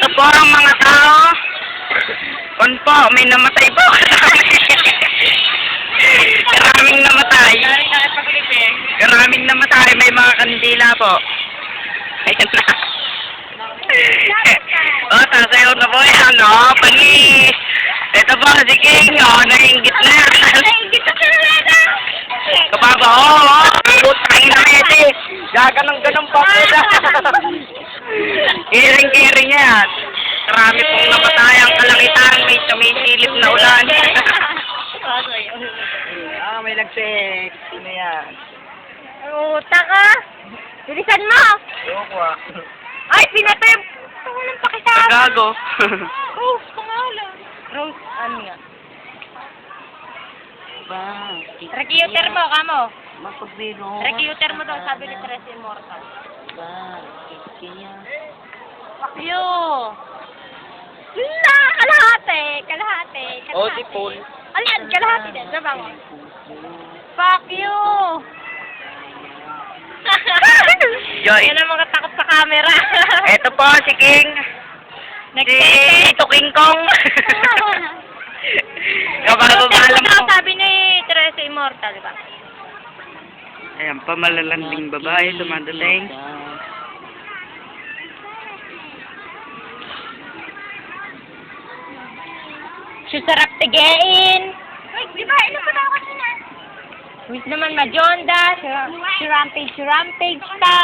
Ito po ang mga tao. On po, may namatay po. Karaming namatay. Karaming namatay. May mga kandila po. Ayan na. O, sasayaw na po yan, o. Panis. Ito po, si King, o. Nainggit na. Nainggit na sila. Kababa, o. Putang na ito. Gaganong-ganong pa po na. Kiring-kiring yan. Marami pong namatay ang kalangitan. May sumisilip na ulan. May nag-sex. Sino yan? Uta ka. Bilisan mo. Ayoko Ay, pinatay. Ito ko nang pakisama. Gago. Rose, pangalan. Rose, ano yan? Bakit? Recuter mo, kamo. Mapagbiro. Recuter mo daw, sabi ni Tres Immortal. Bakit kaya? Fuck you. La, kalahati. Kalahati. Oh, si Paul. Ano yan? Kalahati din. Diba mo? Fuck you. Joy. Yan ang mga takot sa camera. Ito po, si King. Si Ito King Kong. Kabago-balang po. Sabi ni Teresa Immortal, diba? Ayan pa, malalanding babae, dumadating. Susarap tigain. Wait, di ba? Ano pa daw kanina? Wait naman, Majonda. Si Rampage pa.